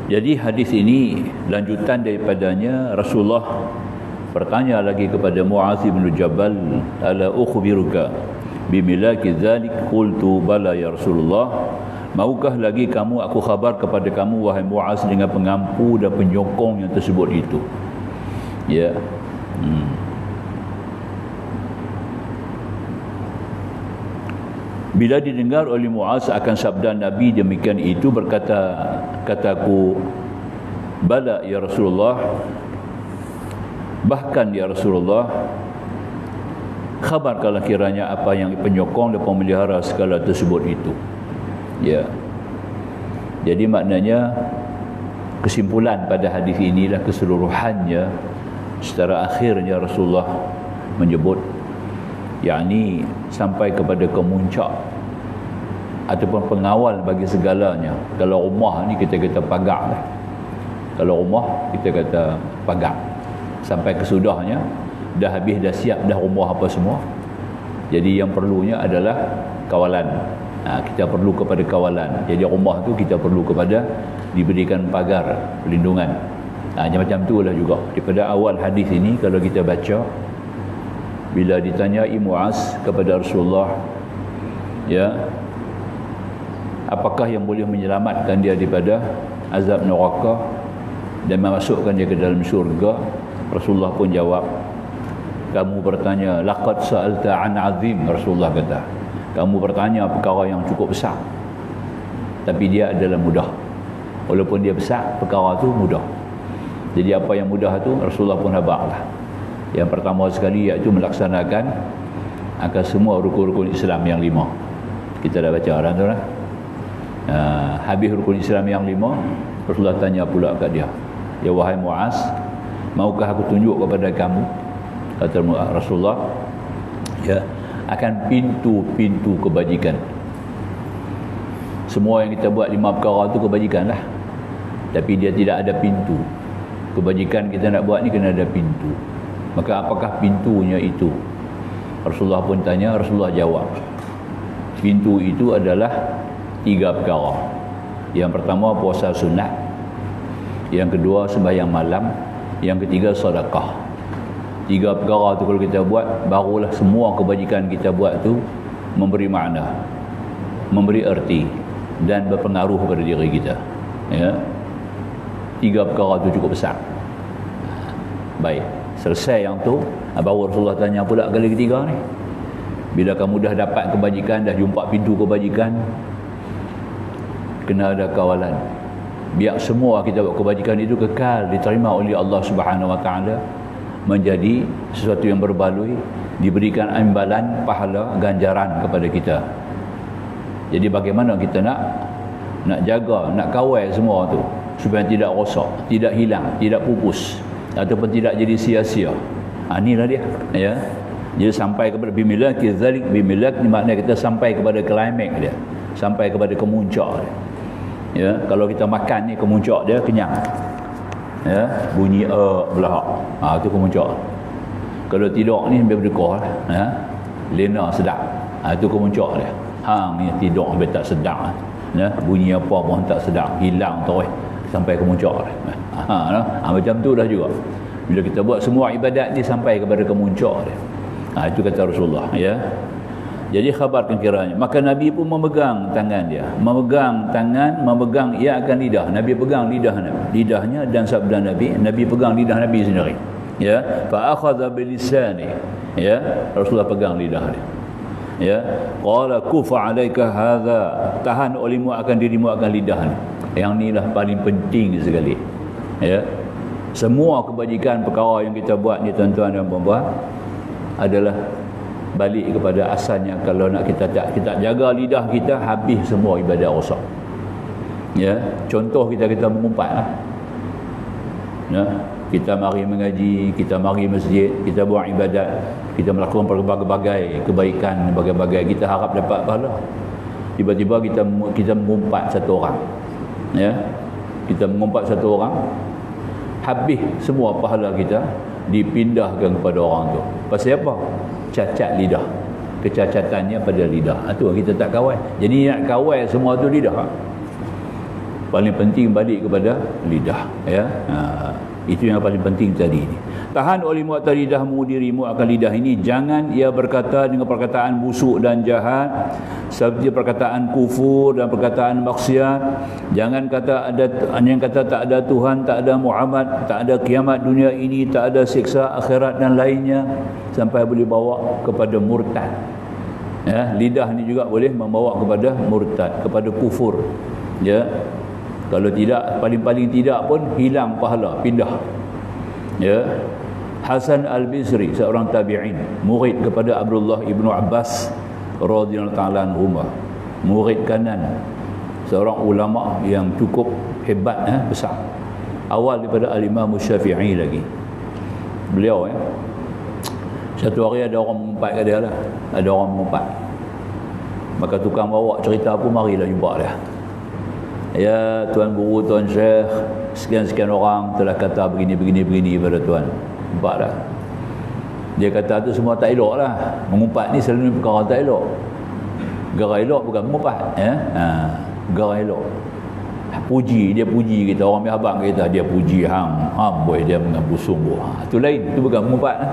Jadi hadis ini lanjutan daripadanya, Rasulullah bertanya lagi kepada Mu'adz bin Jabal, ala ukhbiruka bimilaki dzalik? Qultu bala ya Rasulullah. Maukah lagi kamu aku khabar kepada kamu wahai Mu'adz dengan pengampu dan penyokong yang tersebut itu? Ya. Bila didengar oleh Mu'adz akan sabda Nabi demikian itu, kataku, bala ya Rasulullah, bahkan ya Rasulullah, khabarkanlah kiranya apa yang penyokong dan pemelihara segala tersebut itu. Ya. Jadi maknanya kesimpulan pada hadis inilah keseluruhannya, secara akhirnya Rasulullah menyebut, yakni sampai kepada kemuncak ataupun pengawal bagi segalanya. Kalau rumah ni kita kata pagar, kalau rumah kita kata pagar, sampai kesudahnya dah habis, dah siap dah rumah apa semua. Jadi yang perlunya adalah kawalan. Kita perlu kepada kawalan. Jadi rumah tu kita perlu kepada diberikan pagar perlindungan. Macam tu lah juga daripada awal hadis ini. Kalau kita baca, bila ditanyai Mu'adz kepada Rasulullah, ya, apakah yang boleh menyelamatkan dia daripada azab neraka dan memasukkan dia ke dalam syurga, Rasulullah pun jawab, kamu bertanya, laqad sa'alta an azim. Rasulullah kata, kamu bertanya perkara yang cukup besar, tapi dia adalah mudah. Walaupun dia besar, perkara tu mudah. Jadi apa yang mudah tu Rasulullah pun habarlah. Yang pertama sekali iaitu melaksanakan akan semua rukun-rukun Islam yang 5. Kita dah baca orang tu lah. Habis rukun Islam yang 5, Rasulullah tanya pula kat dia, ya wahai Mu'adz, maukah aku tunjuk kepada kamu, kata Rasulullah, ya, akan pintu-pintu kebajikan. Semua yang kita buat 5 perkara tu kebajikan lah, tapi dia tidak ada pintu. Kebajikan kita nak buat ni kena ada pintu. Maka apakah pintunya itu? Rasulullah pun tanya, Rasulullah jawab, pintu itu adalah 3 perkara. Yang pertama puasa sunat, yang kedua sembahyang malam, yang ketiga sedekah. 3 perkara tu kalau kita buat, barulah semua kebajikan kita buat tu memberi makna, memberi erti dan berpengaruh pada diri kita. Ya. 3 perkara tu cukup besar. Baik, selesai yang tu, baru Rasulullah tanya pula kali ketiga ni. Bila kamu dah dapat kebajikan, dah jumpa pintu kebajikan, kena ada kawalan. Biar semua kita buat kebajikan itu kekal diterima oleh Allah Subhanahu Wa Taala, menjadi sesuatu yang berbaloi, diberikan imbalan pahala ganjaran kepada kita. Jadi bagaimana kita nak jaga, nak kawal semua tu supaya tidak rosak, tidak hilang, tidak pupus ataupun tidak jadi sia-sia. Inilah dia, ya. Jadi sampai kepada bimilaki dzalik, bimilak ni maknanya kita sampai kepada klimak dia, sampai kepada kemuncak dia. Ya, kalau kita makan ni kemuncak dia kenyang. Ya, bunyi belahak. Tu kemuncak. Kalau tidur ni berdekah lah, ya. Lena sedap. Itu kemuncak dia. Hang ni tidur sampai tak sedap. Ya, bunyi apa pun tak sedap, hilang terus sampai kemuncak dia. Macam tu dah juga. Bila kita buat semua ibadat ni sampai kepada kemuncak dia. Itu kata Rasulullah, ya. Jadi khabarkan kiranya. Maka Nabi pun memegang tangan dia. Memegang tangan, memegang ia akan lidah. Nabi pegang lidah Nabi. Lidahnya dan sabda Nabi. Nabi pegang lidah Nabi sendiri. Ya. Fa akhadha bilisani. Ya. Rasulullah pegang lidah dia. Ya. Qala kufa alaika hadza. Tahan olehmu akan dirimu akan lidah ni. Yang ni lah paling penting sekali. Ya. Semua kebajikan perkara yang kita buat ni tuan-tuan dan puan-puan adalah balik kepada asalnya. Kalau nak kita jaga lidah kita, habis semua ibadah rosak. Ya, contoh kita mengumpat lah. Ya, kita mari mengaji, kita mari masjid, kita buat ibadat, kita melakukan berbagai-bagai kebaikan, berbagai-bagai, kita harap dapat pahala. Tiba-tiba kita mengumpat satu orang. Ya, kita mengumpat satu orang, habis semua pahala kita dipindahkan kepada orang tu. Pasal apa? Cacat lidah. Kecacatannya pada lidah. Itu kita tak kawal. Jadi nak kawal semua tu lidah. Paling penting balik kepada lidah, ya. Itu yang paling penting tadi ni. Tahan oleh muatan lidahmu dirimu akan lidah ini, jangan ia berkata dengan perkataan busuk dan jahat seperti perkataan kufur dan perkataan maksiat. Jangan kata tak ada Tuhan, tak ada Muhammad, tak ada kiamat dunia ini, tak ada siksa akhirat dan lainnya, sampai boleh bawa kepada murtad. Ya, lidah ni juga boleh membawa kepada murtad, kepada kufur. Ya. Kalau tidak, paling-paling tidak pun hilang pahala, pindah. Ya. Hasan Al-Bisri, seorang tabi'in, murid kepada Abdullah ibnu Abbas radhiyallahu ta'ala anhuma, murid kanan seorang ulama yang cukup hebat, besar, awal daripada Al-Imam Syafi'i lagi. Beliau satu hari ada orang mengumpat kat dia lah, ada orang mengumpat, maka tukang bawa cerita pun marilah jumpa dia. Ya tuan guru, tuan syekh, sekian-sekian orang telah kata begini pada tuan. Nampak dah. Dia kata tu semua tak elok lah. Mengumpat ni selalu perkara tak elok. Perkara elok bukan mengumpat, ya. Perkara elok. Dia puji kita, orang bihabang kita, dia puji boy dia mengambil sungguh. Itu lain, itu bukan mengumpat lah.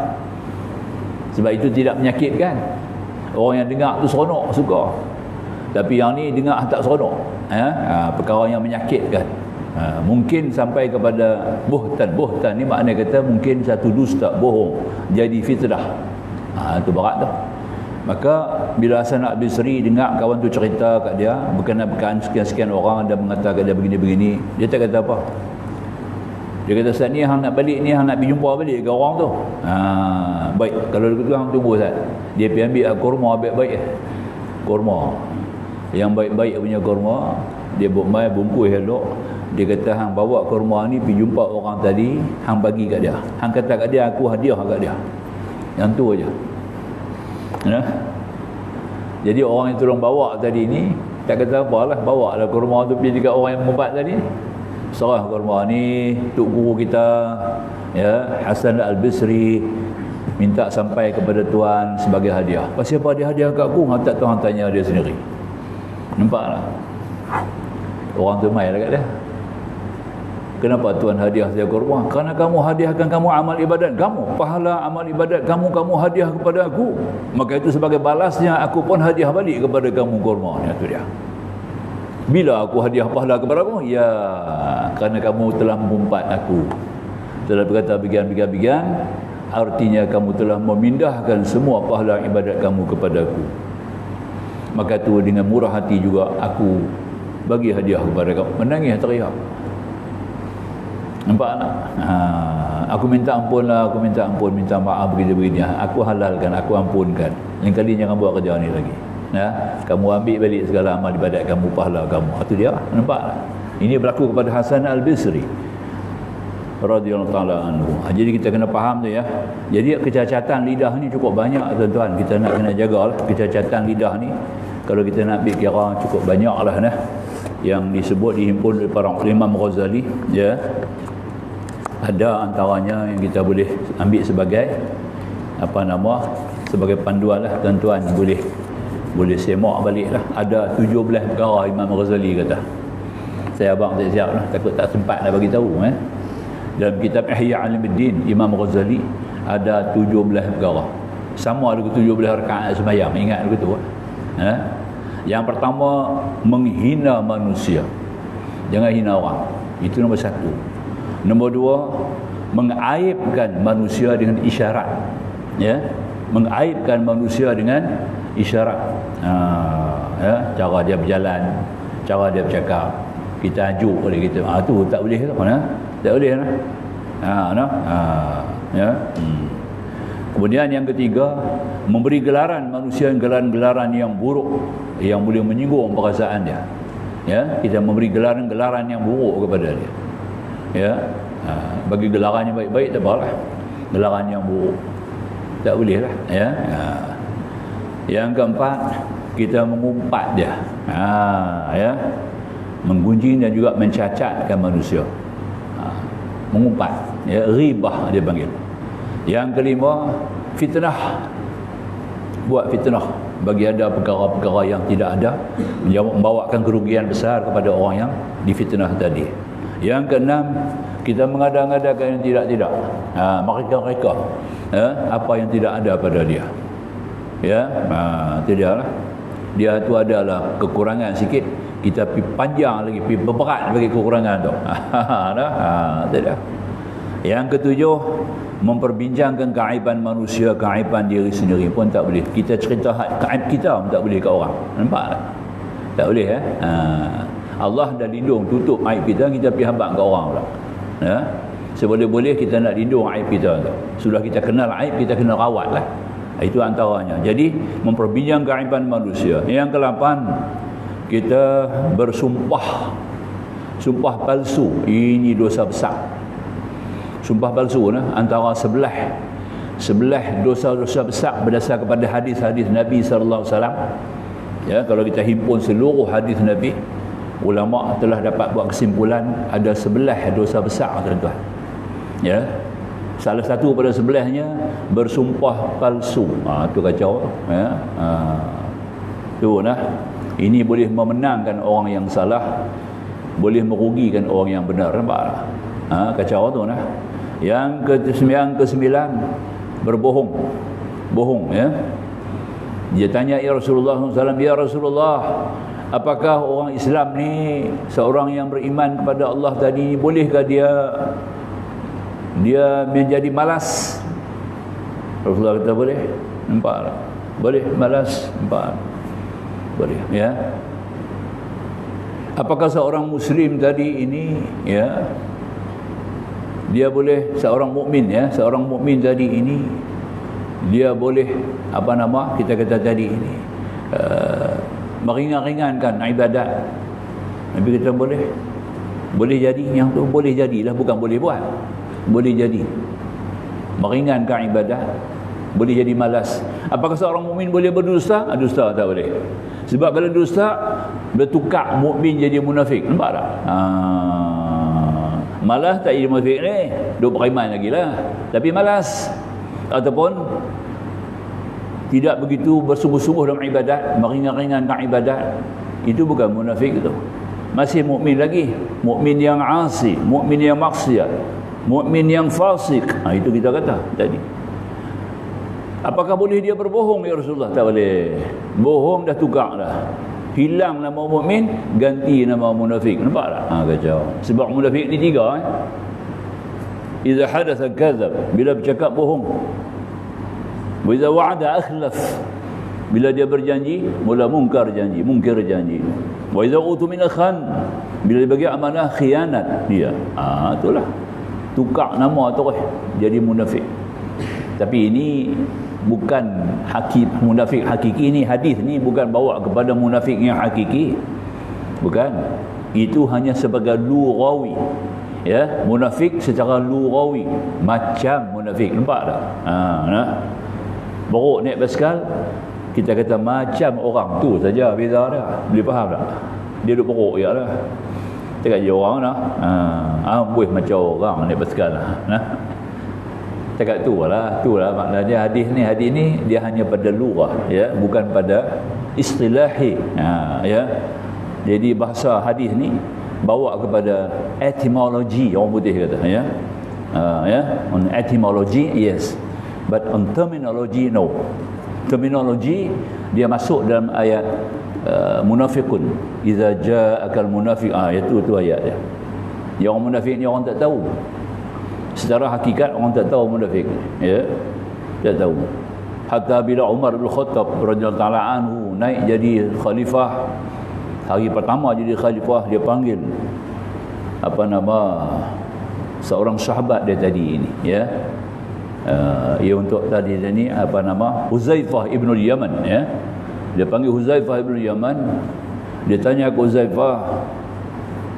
Sebab itu tidak menyakitkan. Orang yang dengar tu seronok, suka. Tapi yang ni dengar tak seronok. Perkara yang menyakitkan. Mungkin sampai kepada buhtan ni makna kata mungkin satu dusta, bohong, jadi fitnah. Itu berat tu. Maka bila Hasan Al-Bisri dengar kawan tu cerita kat dia berkenaan sekian-sekian orang dan mengatakan dia begini-begini, dia tak kata apa. Dia kata, Ustaz ni hang nak balik ni, hang nak pergi jumpa balik ke orang tu. Baik, kalau begitu hang tunggu Ustaz. Dia pergi ambil kurma baik-baik. Kurma yang baik-baik punya kurma, dia buat mai bungkus elok. Dia kata hang bawa kurma ni pergi jumpa orang tadi, hang bagi kat dia. Hang kata kat dia aku hadiah kat dia. Yang tu aja. Ya. Jadi orang yang tolong bawa tadi ni tak kata apalah, bawa lah kurma tu pergi dekat orang yang mengumpat tadi. Serah kurma ni tok guru kita, ya, Hasan Al-Bisri, minta sampai kepada tuan sebagai hadiah. Pasal apa dia hadiah kat aku? Hang tak tahu, hang tanya dia sendiri. Nampaklah. Orang tu mai lah kat dia. Kenapa tuan hadiah saya kurma? Kerana kamu hadiahkan kamu amal ibadat kamu, pahala amal ibadat kamu hadiah kepada aku. Maka itu sebagai balasnya aku pun hadiah balik kepada kamu kurma. Itu dia. Bila aku hadiah pahala kepada kamu? Ya, kerana kamu telah mengumpat aku, telah berkata bigan-bigan, artinya kamu telah memindahkan semua pahala ibadat kamu kepada aku. Maka tu dengan murah hati juga aku bagi hadiah kepada kamu. Menangis teriak. Nampak tak? Aku minta ampun lah, aku minta ampun, minta maaf begini-begini. Aku halalkan, aku ampunkan. Lain kali jangan buat kerja ni lagi. Ya, kamu ambil balik segala amal ibadat kamu, pahala kamu. Itu dia. Nampak tak? Ini berlaku kepada Hasan Al-Bisri radhiyallahu ta'ala anhu. Jadi kita kena faham tu ya. Jadi kecacatan lidah ni cukup banyak tuan-tuan. Kita nak kena jagalah kecacatan lidah ni. Kalau kita nak ambil kira cukup banyak lah yang disebut dihimpun oleh para Imam Ghazali, ya. Ada antaranya yang kita boleh ambil sebagai sebagai panduan lah tuan-tuan, boleh semak balik lah. Ada 17 perkara Imam Ghazali kata. Saya abang tak siap lah, takut tak sempat nak bagi tahu. Dalam kitab Ihya Ulumuddin Imam Ghazali ada 17 perkara. Sama ada 17 rakaat sembahyang, ingat begitu. Yang pertama, menghina manusia. Jangan hina orang. Itu nombor satu. Nombor dua, mengaibkan manusia dengan isyarat. Ya, mengaibkan manusia dengan isyarat. Ya, cara dia berjalan, cara dia bercakap, kita ajuk oleh kita. Tu tak boleh lah. Tak boleh lah. Ya. Kemudian yang ketiga, memberi gelaran manusia, gelaran-gelaran yang buruk yang boleh menyinggung perasaan dia. Ya, kita memberi gelaran-gelaran yang buruk kepada dia. Ya, bagi gelaran yang baik-baik tak apalah. Gelaran yang buruk tak boleh lah. Ya. Yang keempat, kita mengumpat dia. Ya, menggunjing dan juga mencacatkan manusia. Mengumpat, ya, ghibah dia panggil. Yang kelima, fitnah. Buat fitnah bagi ada perkara-perkara yang tidak ada, membawakan kerugian besar kepada orang yang difitnah tadi. Yang keenam, kita mengada-ngadakan yang tidak-tidak. Mereka-mereka apa yang tidak ada pada dia. Ya, tidaklah. Dia tu adalah kekurangan sikit, kita pergi panjang lagi, pergi berberat bagi kekurangan tu. Tidak. Yang ketujuh, memperbincangkan keaiban manusia, keaiban diri sendiri pun tak boleh. Kita cerita keaib kita pun tak boleh ke orang. Nampak tak? Tak boleh Allah dah lindung tutup aib kita, kita pergi habaq ke orang pula. Ya. Seboleh-boleh kita nak lindung aib kita tu. Sudah kita kenal aib, kita kena rawatlah. Itu antaranya. Jadi memperbincang keaiban manusia. Yang ke-8, kita bersumpah. Sumpah palsu, ini dosa besar. Sumpah palsu antara sebelah dosa-dosa besar berdasar kepada hadis-hadis Nabi sallallahu alaihi wasallam. Ya, kalau kita himpun seluruh hadis Nabi, ulama telah dapat buat kesimpulan ada 11 dosa besar, tuan-tuan. Ya. Salah satu pada sebelahnya bersumpah palsu. Tu kacau. Ya. Tu ini boleh memenangkan orang yang salah, boleh merugikan orang yang benar. Nampak? Kacau tu Yang ke-9 berbohong. Bohong, ya. Dia tanya ya Rasulullah SAW, ya Rasulullah, apakah orang Islam ni, seorang yang beriman kepada Allah tadi, bolehkah dia menjadi malas? Rasulullah kata boleh. Nampak? Boleh malas. Nampak? Boleh, ya. Apakah seorang muslim tadi ini, ya, dia boleh, seorang mukmin, ya, seorang mukmin tadi ini dia boleh kita kata tadi ini meringan-ringankan ibadat. Nabi kata boleh jadi. Yang tu boleh jadilah, bukan boleh buat. Boleh jadi meringankan ibadat, boleh jadi malas. Apakah seorang mukmin boleh berdusta? Dusta tak boleh. Sebab kalau dusta bertukar mukmin jadi munafik. Nampak tak? Malas tak jadi munafik ni, duk beriman lagi lah, tapi malas ataupun tidak begitu bersungguh-sungguh dalam ibadat, meringan-ringankan ibadat, itu bukan munafik itu. Masih mukmin lagi, mukmin yang asi, mukmin yang maksiat, mukmin yang fasik. Itu kita kata tadi. Apakah boleh dia berbohong ya Rasulullah? Tak boleh. Bohong dah tukar dah. Hilang nama mukmin, ganti nama munafik. Nampak tak? Kacau. Sebab munafik ni 3. Iza hadatha kadzab, bila bercakap bohong. Wa iza wa'ada akhlaf, bila dia berjanji mula mungkir janji. Wa iza utumina khan, bila dia bagi amanah khianat dia. Itulah. Tukar nama terus jadi munafik. Tapi ini bukan munafik hakiki. Ni hadis ni bukan bawa kepada munafik yang hakiki. Bukan. Itu hanya sebagai lughawi. Ya, munafik secara lughawi, macam munafik. Nampak tak? Beruk naik basikal, kita kata macam orang tu saja, beza dia. Boleh faham tak? Dia duduk beruk je lah. Cakap je orang lah. Amboi macam orang naik basikal lah. Cakap tu lah maknanya hadis ni dia hanya pada lughah, ya, bukan pada istilahi. Ya. Jadi bahasa hadis ni bawa kepada etymology, orang putih kata, ya. On etymology yes, but on terminology no. Terminology dia masuk dalam ayat munafiqun idza ja'akal munafiq. Itu ayat dia. Yang orang munafik ni orang tak tahu. Secara hakikat orang tak tahu munafik, ya, tak tahu. Hatta bila Umar bin Khattab radhiyallahu ta'ala anhu naik jadi khalifah, hari pertama jadi khalifah, dia panggil seorang sahabat dia tadi ini, ya. Ia untuk tadi ni Huzaifah ibn al-Yaman, ya. Dia panggil Huzaifah ibn al-Yaman, dia tanya ke Huzaifah,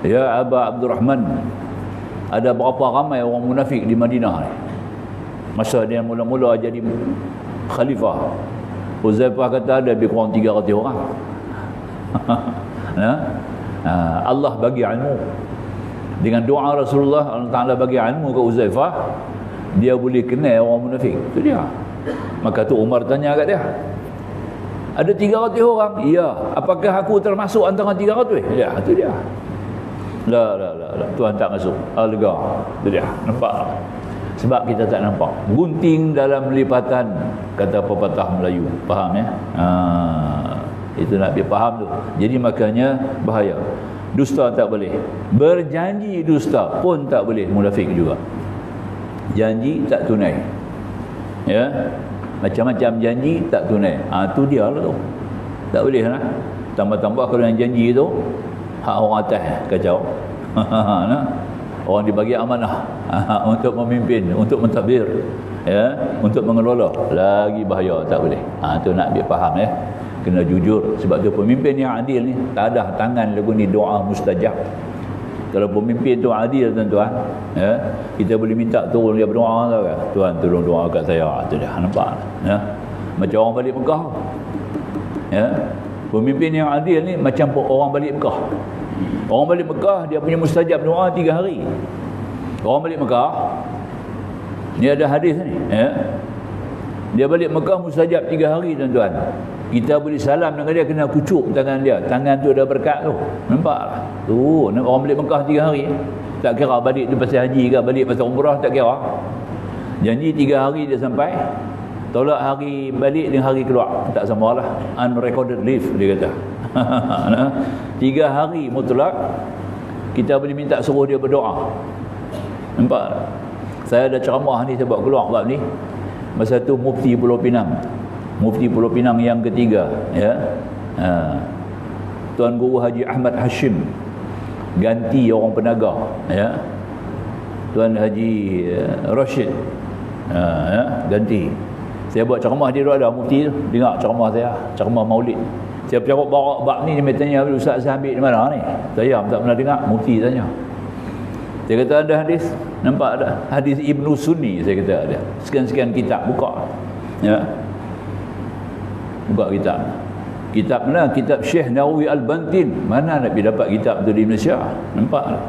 ya Aba Abdurrahman, ada berapa ramai orang munafik di Madinah ni masa dia mula-mula jadi khalifah? Huzaifah kata ada lebih kurang 300 orang. Allah bagi ilmu dengan doa Rasulullah, Allah Ta'ala bagi ilmu ke Huzaifah, dia boleh kenal orang munafik. Itu dia. Maka tu Umar tanya kat dia, ada 300 orang? Ya. Apakah aku termasuk antara 300? Ya, itu dia. La. Tuan tak masuk. Lega. Itu dia. Nampak? Sebab kita tak nampak. Gunting dalam lipatan, kata pepatah Melayu. Faham ya? Itu nak biar faham tu. Jadi makanya bahaya. Dusta tak boleh. Berjanji dusta pun tak boleh, munafik juga. Janji tak tunai. Ya. Macam-macam janji tak tunai. Tu dia lah tu. Tak boleh lah. Tambah-tambah kalau yang janji tu hak orang atas kacau. Nah. Orang dibagi amanah untuk memimpin, untuk mentadbir, ya, untuk mengelola, lagi bahaya, tak boleh. Tu nak biar faham ya. Kena jujur. Sebab tu pemimpin yang adil ni tak ada tangan lagu ni doa mustajab. Kalau pemimpin tu adil tuan-tuan, ya, kita boleh minta turun dia berdoa tau kan. Tuan tolong doa kat saya. Tu dah nampak. Ya. Macam orang balik Mekah. Ya. Pemimpin yang adil ni macam orang balik Mekah. Orang balik Mekah dia punya mustajab doa 3 hari. Orang balik Mekah ni ada hadis ni, ya. Dia balik Mekah mustajab 3 hari tuan-tuan. Kita boleh salam dengan dia, kena kucuk tangan dia. Tangan tu ada berkat tu. Nampak? Tu orang balik Mekah 3 hari. Tak kira balik tu pasal haji ke, balik pasal umrah, tak kira. Janji 3 hari dia sampai. Tolak hari balik dengan hari keluar, tak samalah. Unrecorded leave dia kata. 3 hari mutlak kita boleh minta suruh dia berdoa. Nampak? Saya ada ceramah ni, saya buat keluar bab ni. Masa tu Mufti Pulau Pinang. Mufti Pulau Pinang yang ketiga, ya. Tuan Guru Haji Ahmad Hashim ganti orang penaga, ya. Tuan Haji Rashid ya, ganti. Saya buat ceramah, dia ada mufti tu, dengar ceramah saya, ceramah Maulid. Saya bercakap barak bab ni, dia tanya, Ustaz saya ambil di mana ni? Saya tak pernah dengar, mufti tanya. Saya kata ada hadis, nampak ada hadis Ibnu Sunni, saya kata ada. Sekian-sekian kitab, buka. Ya. Buka kitab. Kitab mana? Kitab Syekh Nawawi Al-Bantin. Mana nak pergi dapat kitab tu di Malaysia? Nampak?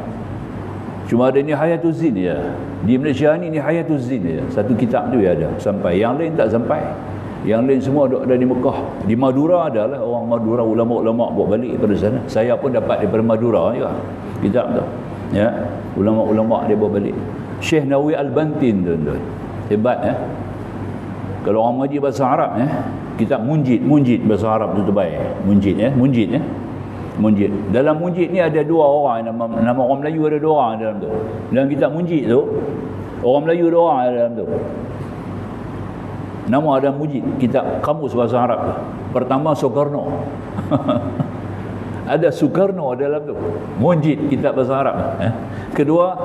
Cuma ada Nihayatul Zin je. Di Malaysia ni Nihayatul Zin je. Satu kitab tu ya ada sampai. Yang lain tak sampai. Yang lain semua ada di Mekah. Di Madura adalah orang Madura, ulama-ulama bawa balik daripada sana. Saya pun dapat daripada Madura juga kitab tu. Ya, ulama-ulama dia bawa balik. Syekh Nawawi Al-Bantin tu. Hebat ya. Kalau orang mengaji bahasa Arab ya, kitab Munjid bahasa Arab tu terbaik. Munjid ya. Munjid. Dalam Munjid ni ada 2 orang, nama orang Melayu ada 2 orang dalam tu. Dalam kitab Munjid tu, orang Melayu 2 orang dalam tu. Nama ada Munjid, kitab kamus bahasa Arab tu. Pertama Soekarno. Ada Soekarno dalam tu. Munjid, kitab bahasa Arab. Kedua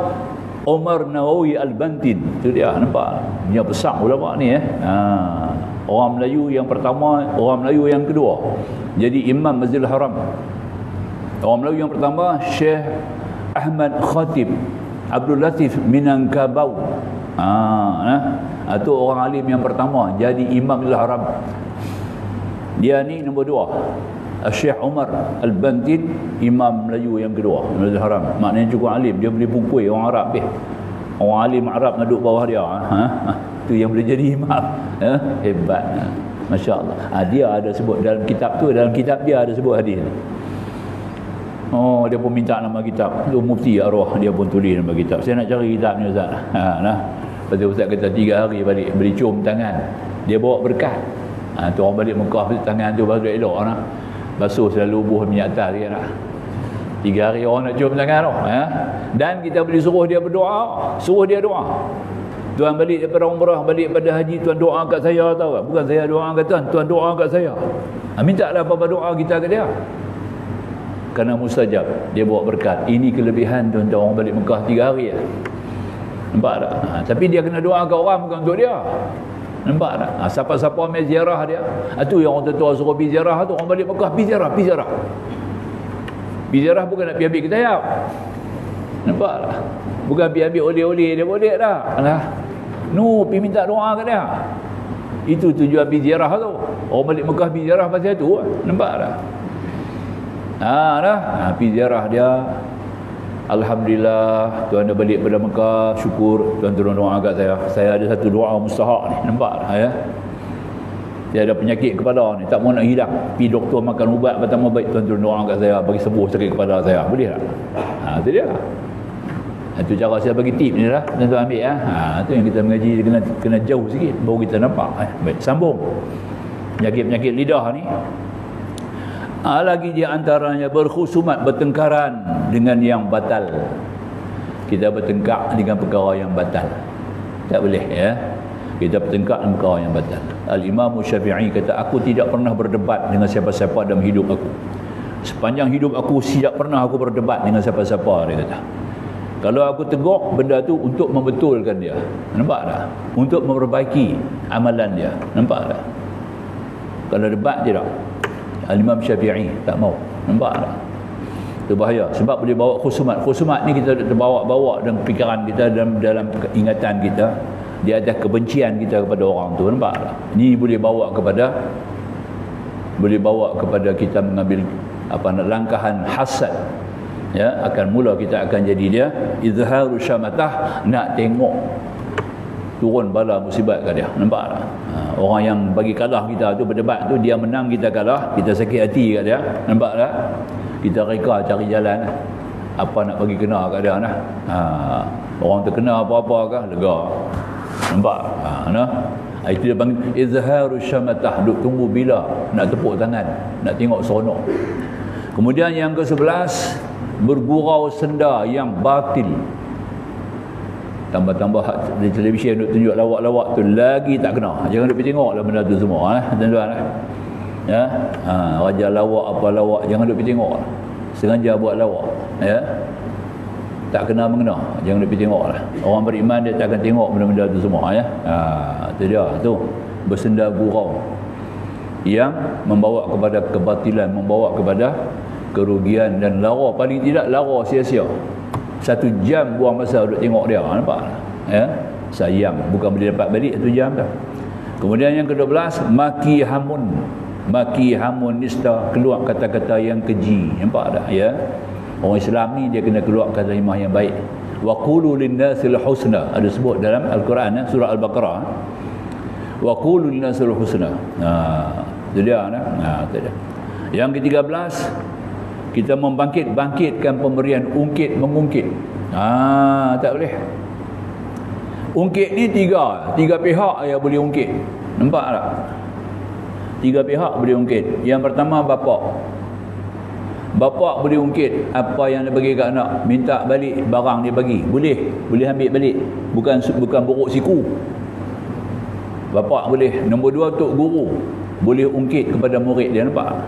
Omar Nawawi Al-Bantin. Tu dia, nampak? Dia besar ulama ni orang Melayu yang pertama, orang Melayu yang kedua. Jadi Imam Masjidil Haram. Orang Melayu yang pertama Syekh Ahmad Khatib Abdul Latif Minangkabau. Itu orang alim yang pertama jadi Imam Masjidil Haram. Dia ni nombor 2. Syekh Umar Al-Bantin, Imam Melayu yang kedua Masjidil Haram. Maknanya cukup alim, dia boleh pungkui orang Arab dia. Orang alim Arab nak duduk bawah dia. Tu yang boleh jadi imam. Hebat. Masya-Allah. Dia ada sebut dalam kitab tu, dalam kitab dia ada sebut hadis ni. Oh, dia pun minta nama kitab. Tu Mufti Arwah dia pun tulis nama kitab. Saya nak cari kitab ni Ustaz. Lepas tu Ustaz kata 3 hari balik, beri cium tangan. Dia bawa berkat. Tu orang balik Mekah, tangan tu baru elok lah. Basuh selalu buah minyak atas dia nak. 3 hari orang nak cium tangan tu. Dan kita boleh suruh dia berdoa. Suruh dia doa. Tuan balik daripada umrah, balik pada haji, tuan doa kat saya, tahu tak? Bukan saya doa kat tuan doa kat saya. Mintalah apa-apa doa kita kat dia. Kerana mustajab, dia bawa berkat. Ini kelebihan tuan-tuan orang balik Mekah 3 hari ya. Nampak tak? Tapi dia kena doa kat orang, bukan untuk dia. Nampak tak? Siapa-siapa ambil ziarah dia. Itu yang orang tua suruh pergi ziarah tu. Orang balik Mekah, pergi ziarah. Pergi ziarah bukan nak pergi ambil ketayap. Nampak tak? Bukan pergi ambil oleh-oleh, dia boleh tak? Pergi minta doa kat dia. Itu tujuan pergi ziarah tu. Orang balik Mekah pergi ziarah pasal tu. Nampak tak? Pergi ziarah dia. Alhamdulillah, tuan dah balik pada Mekah, syukur. Tuan turun doa kat saya. Saya ada satu doa mustahak ni. Nampak tak ya? Dia ada penyakit kepala ni, tak mau nak hilang. Pergi doktor makan ubat pertama baik, tuan turun doa kat saya bagi sembuh sakit kepala saya. Boleh tak? Itu dia. Itu cara saya bagi tip ni lah. Tuan-tuan ambil itu yang kita mengaji kena jauh sikit baru kita nampak. Baik, sambung. Penyakit-penyakit lidah ni. Lagi di antaranya berkhusumat, bertengkaran dengan yang batal. Kita bertengkar dengan perkara yang batal. Tak boleh ya. Kita bertengkar dengan perkara yang batal. Al-Imam Syafi'i kata, aku tidak pernah berdebat dengan siapa-siapa dalam hidup aku. Sepanjang hidup aku tidak pernah aku berdebat dengan siapa-siapa, dia kata. Kalau aku tegur benda tu untuk membetulkan dia. Nampak tak? Untuk memperbaiki amalan dia. Nampak tak? Kalau debat tidak. Al-Imam Syafi'i tak mau. Nampak tak? Itu bahaya. Sebab boleh bawa khusumat. Khusumat ni kita terbawa-bawa dalam fikiran kita, dalam ingatan kita. Di atas kebencian kita kepada orang tu. Nampak tak? Ini boleh bawa kepada kita mengambil langkahan hasad. Ya, akan mula kita akan jadi dia izharu syamatah, nak tengok turun bala musibat ke dia. Nampak tak? Orang yang bagi kalah kita tu berdebat tu, dia menang kita kalah, kita sakit hati kat dia. Nampak tak? Kita reka cari jalan apa nak bagi kena kat dia nah. Orang terkena apa-apa ke lega. Nampak? Itu dia panggil izharu syamatah, duk tunggu bila nak tepuk tangan, nak tengok seronok. Kemudian yang ke-11, bergurau senda yang batil. Tambah-tambah di televisyen duk tunjuk lawak-lawak tu lagi tak kena. Jangan duk pergi tengoklah benda tu semua tuan-tuan. Ya, raja lawak apa lawak, jangan duk pergi tengok. Sengaja buat lawak, ya. Tak kena mengena, jangan duk pergi tengoklah. Orang beriman dia tak akan tengok benda-benda tu semua, ya. Itu dia tu, bersenda gurau yang membawa kepada kebatilan, membawa kepada kerugian dan lara, paling tidak lara sia-sia. 1 jam buang masa duduk tengok dia, nampak? Ya, sayang, bukan boleh dapat balik 1 jam dah. Kemudian yang ke-12, maki hamun nista, keluar kata-kata yang keji. Nampak tak? Ya, orang Islam ni dia kena keluar kalimah yang baik. Wa qulu lin-nasil husna, ada sebut dalam Al-Quran, surah Al-Baqarah. Wa qulu lin-nasil husna. Itu dia. Itu dia. Yang ke-13, kita membangkitkan pemberian ungkit mengungkit. Tak boleh. Ungkit ni tiga pihak yang boleh ungkit. Nampak tak? 3 pihak boleh ungkit. Yang pertama bapak boleh ungkit apa yang dia bagi kat anak, minta balik barang dia bagi, boleh ambil balik, bukan buruk siku. Bapak boleh. Nombor 2, tok guru boleh ungkit kepada murid dia. Nampak?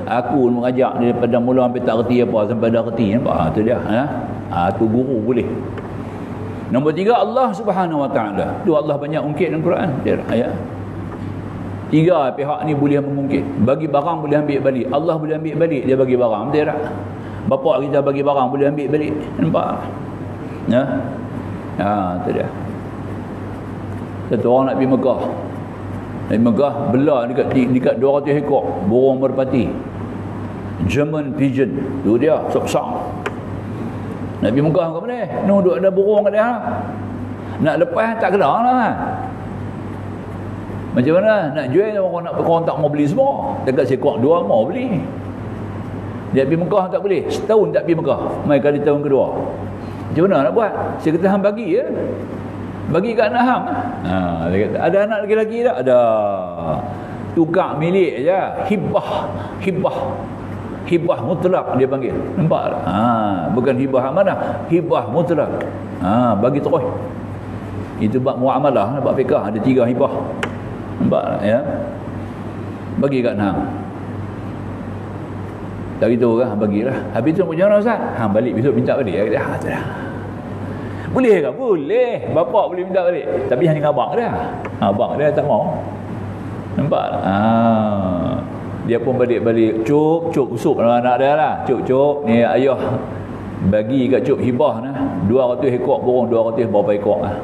Aku mengajak dia daripada mula sampai tak reti apa sampai dah reti. Nampak? Itu dia. Tu guru boleh. Nombor 3, Allah Subhanahu Wa Taala. Tu Allah banyak ungkit dalam Quran. Dia ayat. 3 pihak ni boleh mengungkit. Bagi barang boleh ambil balik. Allah boleh ambil balik, dia bagi barang. Betul tak? Bapak kita bagi barang boleh ambil balik. Nampak? Itu dia. Satu orang nak pergi Mekah. Di Mekah belah dekat 200 ekor burung merpati, German pigeon. Tu dia besar. Nak pergi Mekah ke mana? Duduk ada burung kat dia. Nak lepas tak kena lah. Macam mana nak jual, orang tak mau beli semua. Dekat seekor 2 mau beli. Dia pergi Mekah tak boleh. Setahun tak pergi Mekah. Mai kali tahun kedua. Macam mana nak buat? Saya kata hang bagi ya. Bagi kat anak hang. Dia kata, ada anak lelaki tak? Ada. Tukar milik je. Hibah mutlak dia panggil. Nampak tak? Bukan hibah amanah, hibah mutlak. Bagi terus. Itu bab muamalah, bab fiqah ada 3 hibah. Nampak tak ya? Bagi kat hang. Tak gitu kan, bagilah. Habis tu macam mana Ustaz? Hang balik besok minta balik. Dia kata, dah. Boleh ke? Boleh. Bapak boleh minta balik. Tapi hang dengan abang dia. Abang dia tak mau. Nampak tak? Dia pun balik-balik cuk usuk dengan anak dia lah. Cuk ni ayah bagi kat cuk hibah nah 200 ekor burung, 200 berapa ekor lah.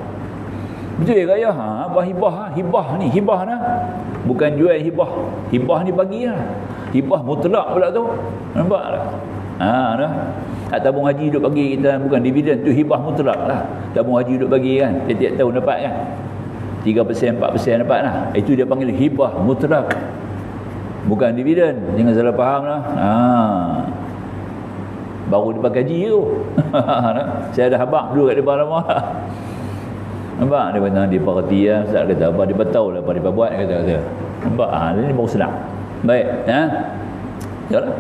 Betul ke ayah? Apa hibah? Hibah nah. Bukan jual hibah. Hibah ni bagi lah. Hibah mutlak pula tu. Nampak tak? Dah. Tak tabung haji duk bagi kita, bukan dividen, tu hibah mutlak lah. Tabung haji duk bagi kan, tiap-tiap tahun dapat kan. 3%, 4% dapat lah. Itu dia panggil hibah mutlak. Bukan dividen. Jangan salah faham lah. baru dia pakai gaji tu. Saya dah habaq dulu kat depan rumah. Nampak dia kata dia parti ya, ustaz kata apa dia tahu lah apa dia buat kata. Nampak ini baru sedap. Baik, Yalah.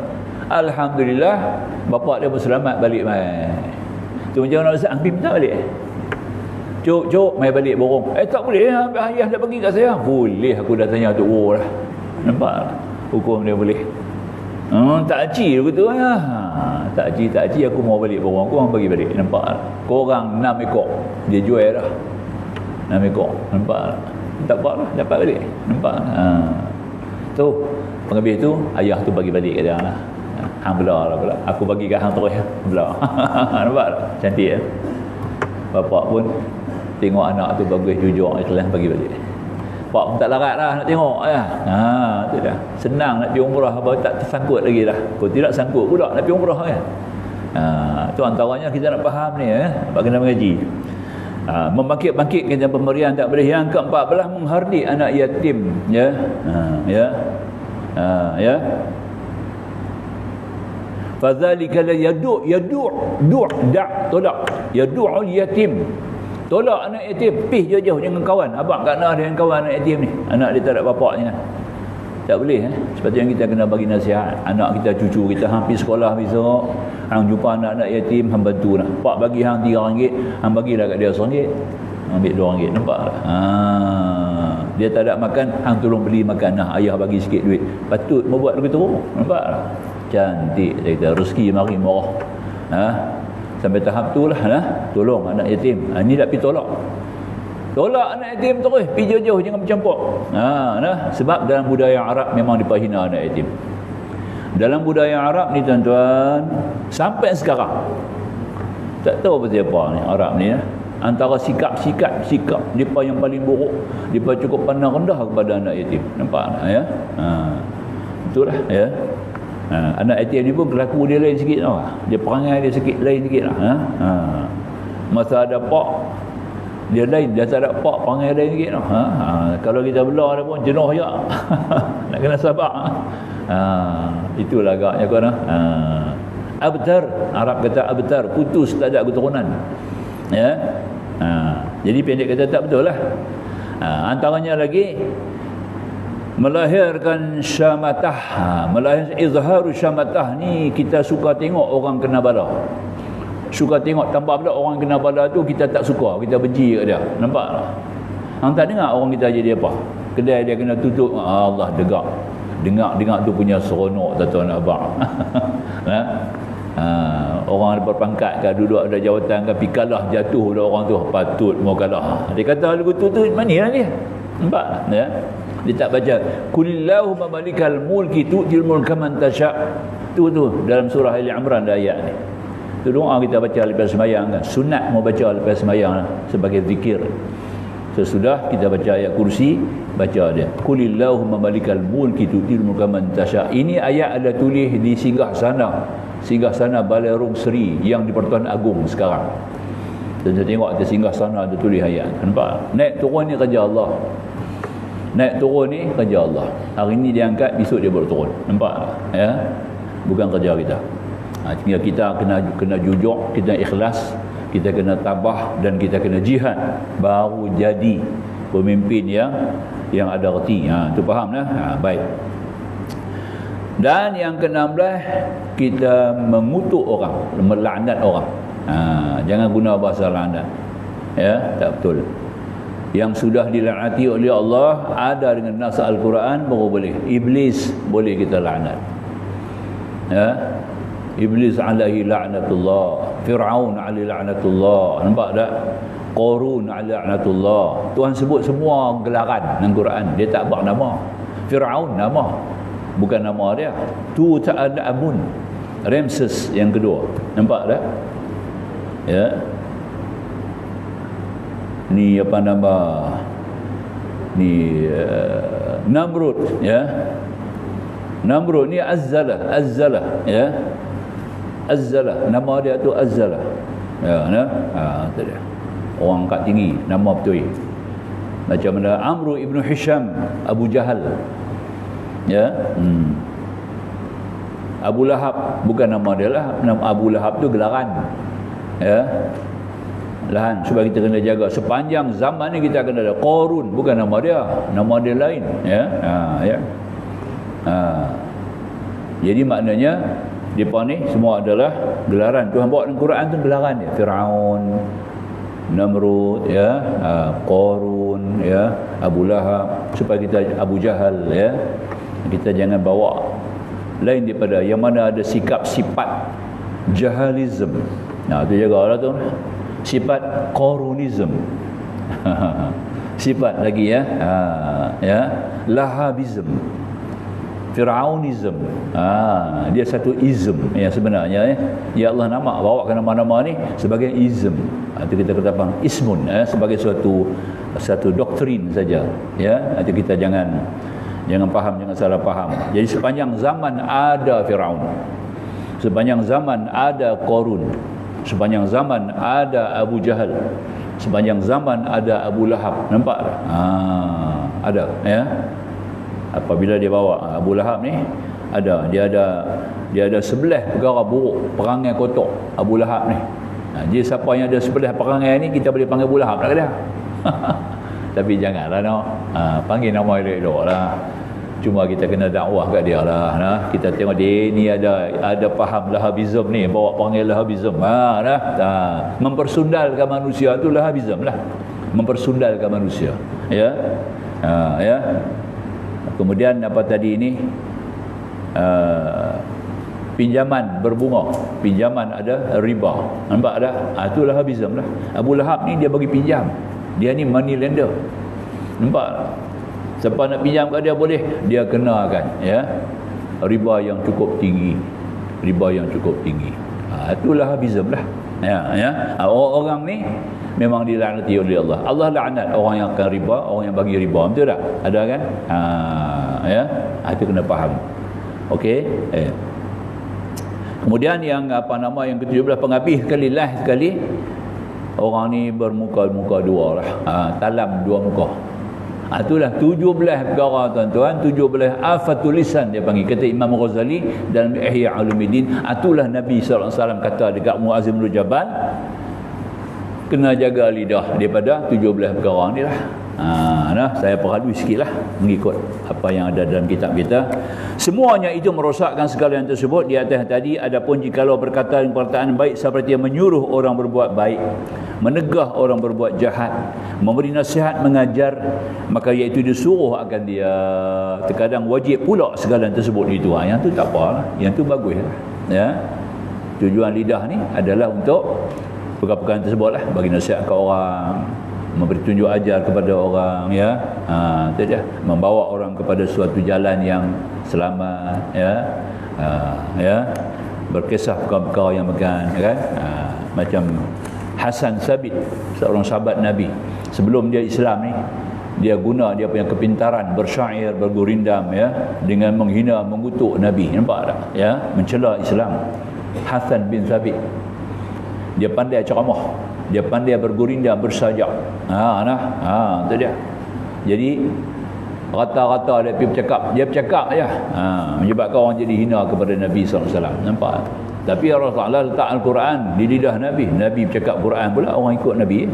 Alhamdulillah bapak dia berselamat balik mai. Tu macam mana ustaz Hampir minta balik. Cuk, mai balik borong. Tak boleh, ayah dah bagi kat saya. Boleh, aku dah tanya tu lah. Nampak? Hukum dia boleh. Tak aci aku tu ya. Tak aci aku mau balik borong. Aku mau bagi balik. Nampak? Korang 6 ekor. Dia jual dah. 6 ekor. Nampak? Tak apa lah, dapat balik. Nampak? Tu, pengambil tu, ayah tu bagi balik kat dia lah. Hang belah lah pula. Aku bagi kat hang terus ya. Belah. Nampak tak? Cantik ya. Bapak pun tengok anak tu bagus, jujur, ikhlas, bagi balik. Pak pun tak larat lah nak tengok ya. Tu dah. Senang nak pergi umrah apa tak tersangkut lagi dah. Kau tidak sangkut pula nak pergi umrah kan. Tu antaranya kita nak faham ni ya. Sebab kena mengaji. Membangkit-bangkitkan pemberian tak boleh. Yang ke-14 menghardik anak yatim ya. Ya. Fadzalika la tolak yad'ul yatim, tolak anak yatim, pih jauh-jauh dengan kawan. Abang kat nah dengan kawan anak yatim ni, anak dia tak ada bapaknya. Tak boleh sepatutnya kita kena bagi nasihat. Anak kita, cucu kita hampir sekolah besok, hang jumpa anak-anak yatim, hang bantu nak. Pak bagi hang RM3, hang bagilah kat dia RM1, ambil RM2. Nampak tak? Dia tak ada makan, hang tolong beli makan. Ayah bagi sikit duit. Patut membuat begitu. Nampak tak? Cantik kita, rezeki mari murah. Sampai tahap tu lah tolong anak yatim. Ni tak pergi tolak anak yatim terus, pergi jauh-jauh, jangan bercampur. Sebab dalam budaya Arab memang dipahina anak yatim. Dalam budaya Arab ni tuan-tuan, sampai sekarang tak tahu pasal apa ni Arab ni antara sikap depa yang paling buruk, depa cukup pandang rendah kepada anak yatim. Nampak tak ya? Itulah ya. Anak yatim ni pun berlaku dia lain sikit tau. Dia perangai dia sikit lain sikit lah. Masa ada pak dia lain, dia tak ada pak perangai lain sikit tau. Kalau kita belah dia pun jenuh je. Nak kena sabar. Itulah agaknya kau abtar, Arab kata abtar, putus, tak ada keturunan. Ya. Jadi pendek kata tak betul lah. Antaranya lagi melahirkan syamatah. Melahirkan izharu syamatah ni, kita suka tengok orang kena bala. Suka tengok, tambah pula orang kena bala tu kita tak suka, kita benci kat dia. Nampak tak? Hang tak dengar orang kita jadi apa? Kedai dia kena tutup, Allah degak. Dengar tu punya seronok tuan-tuan abang. Orang berpangkat ke, duduk ada jawatan ke, pergi kalah jatuh dah orang tu, patut mau kalah. Dia kata lagu tu manilah dia. Nampak ya? Dia tak baca kulillahumma malikal mulki tu'til mulka man tasha. Tu dalam surah Ali Imran ayat ni. Tu doa kita baca lepas sembahyang kan. Sunat mau baca lepas sembahyang sebagai zikir. Sesudah kita baca ayat kursi, baca dia kulillahumma malikal mulki tu'til mulka man tasha. Ini ayat ada tulis di singgah sana Balai Rung Seri yang di Pertuan Agong sekarang. Dan saya tengok ada singgah sana ada tulis ayat. Nampak? Naik turun ni kerja Allah. Naik turun ni kerja Allah. Hari ni dia angkat, besok dia baru turun. Nampak ya? Bukan kerja kita. Tinggal kita kena jujur, kita ikhlas, kita kena tabah dan kita kena jihad, baru jadi pemimpin yang ada reti. Tu faham lah. Baik. Dan yang ke-16, kita mengutuk orang, melaknat orang. Jangan guna bahasa laknat. Ya, tak betul. Yang sudah dilaknati oleh Allah ada dengan nas Al-Quran baru boleh. Iblis boleh kita laknat. Ya. Iblis alaihi la'natullah, Fir'aun alaihi la'natullah. Nampak tak? Qarun alaihi la'natullah. Tuhan sebut semua gelaran dalam Quran. Dia tak bak nama. Fir'aun nama, bukan nama dia. Tu Ta'alamun, Ramses yang kedua. Nampak tak? Ya. Ni apa nama ni Namrud ya. Namrud ni Azzalah ya. Azzalah, nama dia tu Azzalah ya. Tu dia orang kat tinggi, nama betul. Macam mana Amru ibnu Hisham, Abu Jahal ya. Abu Lahab bukan nama dia lah, nama Abu Lahab tu gelaran. Ya. Lahan supaya kita kena jaga. Sepanjang zaman ni kita akan ada Qarun, bukan nama dia lain, ya. Ya. Jadi maknanya depa ni semua adalah gelaran. Tuhan bawa dalam Quran tu gelaran dia. Firaun, Namrud, ya, Qarun, ya, Abu Lahab, supaya kita Abu Jahal, ya. Kita jangan bawa lain daripada yang mana ada sikap sifat jahalism. Nah, tu jagalah tu. Sifat Qarunism. Sifat lagi, ya. Ya, Lahabism. Fir'aunism. Dia satu ism yang sebenarnya, ya Allah nama bawa ke nama-nama ni sebagai ism. Itu kita kata apa? Ismun, sebagai satu doktrin saja, ya. Itu kita jangan faham, jangan salah faham. Jadi sepanjang zaman ada Firaun, sepanjang zaman ada Qarun, sepanjang zaman ada Abu Jahal, sepanjang zaman ada Abu Lahab. Nampak tak? Ada, ya. Apabila dia bawa Abu Lahab ni, dia ada 11 perkara buruk, perangai kotor Abu Lahab ni. Dia siapa yang ada 11 perangai ni, kita boleh panggil Abu Lahab tak dia? Tapi janganlah panggil nama dia elok lah. Cuma kita kena dakwah kat dia lah. Kita tengok dia ni ada faham Lahabism ni, bawa panggil Lahabism. Mempersundalkan manusia tu Lahabism lah. Mempersundalkan manusia. Ya. Ya. Kemudian apa tadi ini? Pinjaman berbunga, pinjaman ada riba. Nampak tak? Itu Lahabism lah. Abu Lahab ni dia bagi pinjam. Dia ni money lender. Nampak? Siapa nak pinjam kat dia boleh, dia kenakan, ya, riba yang cukup tinggi. Riba yang cukup tinggi. Itulah Lahabism lah. Ya. Orang ni memang dilaknati oleh Allah. Allah laknat orang yang akan riba, orang yang bagi riba. Betul tak? Ada kan? Ya. Itu kena faham. Okey. Kemudian yang yang ke-17, penghabis sekali, last sekali, orang ni bermuka dua lah. Talam dua muka. Itulah 17 perkara tuan-tuan, 17 afatul lisan dia panggil, kata Imam Ghazali dalam Ihya Ulumuddin. Itulah Nabi sallallahu alaihi wasallam kata dekat Muaz bin Jabal, kena jaga lidah daripada 17 perkara ni lah. Saya perhalui sikitlah mengikut apa yang ada dalam kitab kita. Semuanya itu merosakkan segala yang tersebut di atas tadi. Adapun jikalau perkataan baik seperti yang menyuruh orang berbuat baik, menegah orang berbuat jahat, memberi nasihat, mengajar, maka iaitu disuruh akan dia. Terkadang wajib pula segala yang tersebut itu. Yang tu tak apa lah, yang tu bagus lah, ya. Tujuan lidah ni adalah untuk perkara-perkara tersebut lah, bagi nasihat ke orang, memberi tunjuk ajar kepada orang, ya. Itu dia, membawa orang kepada suatu jalan yang selamat, ya. Ya, berkisah perkara-perkara yang megan, kan. Macam Hasan Sabit, seorang sahabat Nabi, sebelum dia Islam ni, dia guna dia punya kepintaran bersyair, bergurindam, ya, dengan menghina, mengutuk Nabi. Nampak tak? Ya, mencela Islam. Hasan bin Sabit, dia pandai ceramah, dia pandai bergurindam, bersajak. Itu dia. Jadi rata-rata dia bercakap je. Menyebabkan orang jadi hina kepada Nabi SAW. Nampak? Tapi Rasulullah letak Al-Quran di lidah Nabi. Nabi bercakap Quran pula, orang ikut Nabi.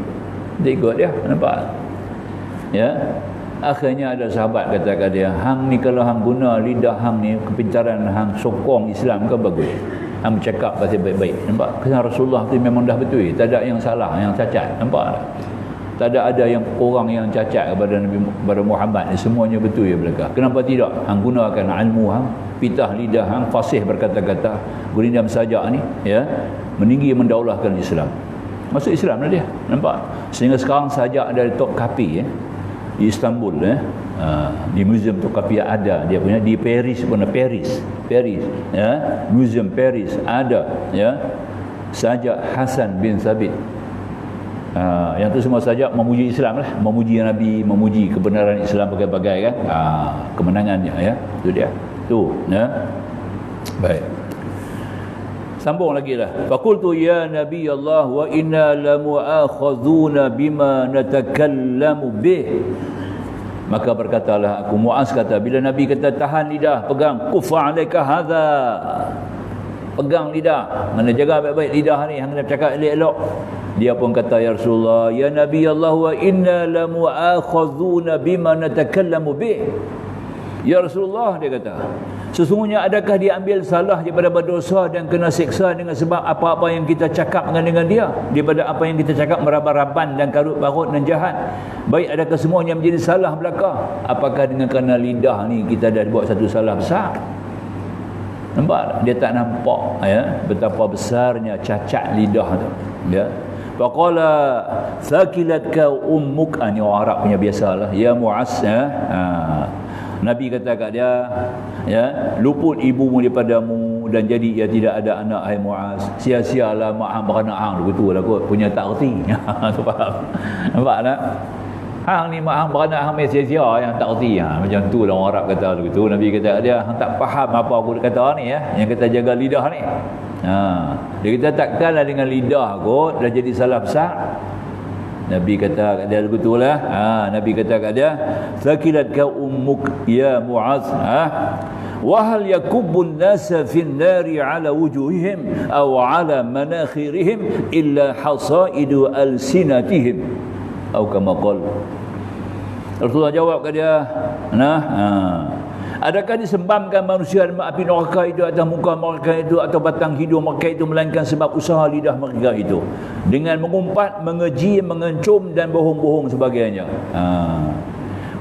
Dia ikut dia. Nampak? Ya. Akhirnya ada sahabat kata kat dia, hang ni kalau hang guna lidah hang ni, kepintaran hang sokong Islam kan bagus. Hang bercakap pasal baik-baik. Nampak? Kerana Rasulullah tu memang dah betul. Tak ada yang salah, yang cacat. Nampak tak? Tak ada yang kurang, yang cacat kepada Nabi, kepada Muhammad ni. Semuanya betul ya belakang. Kenapa tidak? Hang gunakan ilmu hang, pitah lidah hang, fasih berkata-kata, gurindam sajak ni, ya, meninggi mendaulahkan Islam. Masuk Islam lah dia. Nampak? Sehingga sekarang sajak ada top kapi, ya, di Istanbul, ya. Di Museum Tokapi ada dia punya, di Paris pun ada, Paris, ya, Museum Paris ada, ya, sajak Hasan bin Sabit. Yang tu semua sajak memuji Islam lah, memuji Nabi, memuji kebenaran Islam, bagai-bagai kan, kemenangannya, ya. Itu dia tu, ya. Baik, sambung lagi lah. Faqultu ya Nabi Allah wa inna lamu'akhadhuna bima natakallamu bih. Maka berkatalah aku, Muaz kata, bila Nabi kata tahan lidah, pegang, kufa alaika hadha, pegang lidah, mana jaga baik-baik lidah ni, hang kena cakap elok-elok. Dia pun kata, ya Rasulullah, ya Nabi Allah, wa inna lamu'akhadhuna bima natakallamu bih. Ya Rasulullah, dia kata, sesungguhnya adakah dia ambil salah daripada berdosa dan kena siksa dengan sebab apa-apa yang kita cakap dengan dia, daripada apa yang kita cakap meraba-raban dan karut-barut dan jahat. Baik, adakah semuanya menjadi salah belaka? Apakah dengan kerana lidah ni kita dah buat satu salah besar? Nampak? Dia tak nampak ya betapa besarnya cacat lidah tu. Ya. Faqala thaqilatka ummuk, ni orang Arab punya biasalah, ya Mu'az, ya. Nabi kata kat dia, ya, luput ibumu daripadamu dan jadi ia tidak ada anak, hai Mu'az. Sia-sialah mak hang beranak hang, begitulah kot, punya tak erti. Faham? Nampak tak? Hang ni mak hang beranak hang sia-sia yang tak erti. Macam tu lah orang Arab kata begitu. Nabi kata dia, hang tak faham apa aku kata ni ya, yang kita jaga lidah ni. Dia kata takkanlah dengan lidah kot dah jadi salah besar. Nabi kata kat dia begitulah. Nabi kata kat dia, thaqilatka ummuk ya Mu'az. Wa hal yakubbun nasa fin nari ala wujuhihim aw ala manakhirihim illa hasaidu alsinatihim, atau kama qala. Rasulullah jawab kat dia, adakah disembamkan manusia dalam api neraka itu atas muka mereka itu atau batang hidung mereka itu, melainkan sebab usaha lidah mereka itu dengan mengumpat, mengeji, mengencum dan bohong-bohong sebagainya.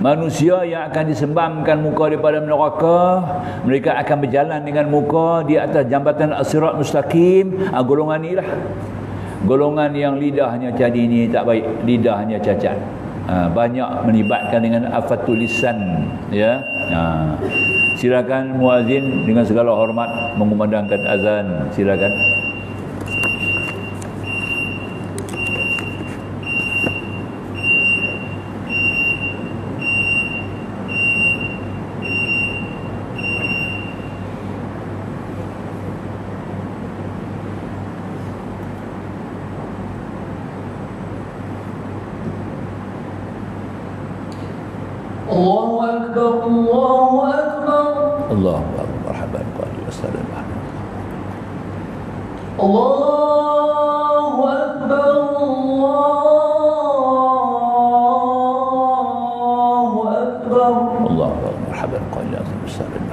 Manusia yang akan disembamkan muka daripada neraka, mereka akan berjalan dengan muka di atas jambatan as-sirat mustaqim. Golongan ni lah golongan yang lidahnya jadi ni tak baik, lidahnya cacat. Banyak melibatkan dengan afatul lisan, ya. Silakan muazin dengan segala hormat mengumandangkan azan, silakan. Allahu Akbar, Allahu Akbar. Allahu Akbar, marhaban qali wassalam. Allahu Akbar, Allahu Akbar. Allahu Akbar, marhaban qali wassalam.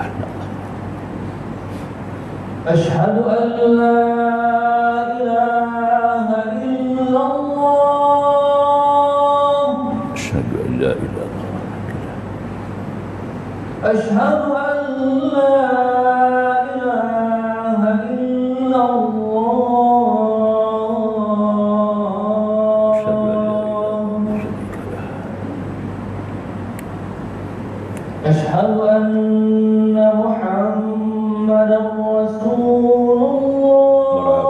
Ashhadu an la ilaha illallah. Asyhadu an la ilaha illallah. أشهد أن لا إله إلا الله. أشهد أن محمدا رسول الله.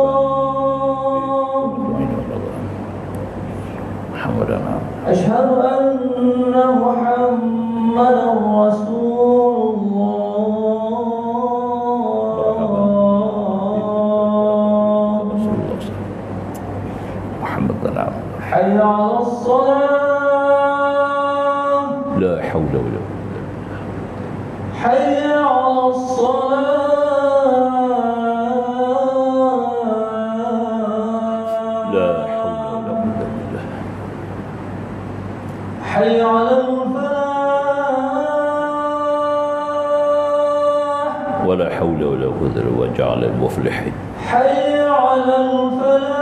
أشهد أن محمدا رسول حي على الصلاة. لا حول ولا قوة. حي على الصلاة. لا حول ولا قوة بالله. حي على الفلاح. ولا حول ولا قوة إلا بالله. وجعل المفلحين. حي على الفلاح.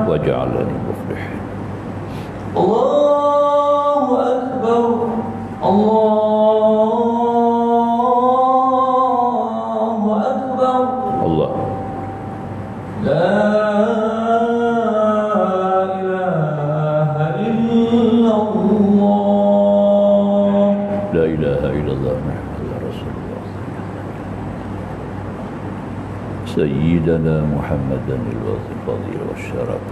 وجعلني مفلحا. الله أكبر. الله أكبر. الله. لا إله إلا الله. لا إله إلا الله محمد رسول الله. سيدنا محمدا الفضيل والشرف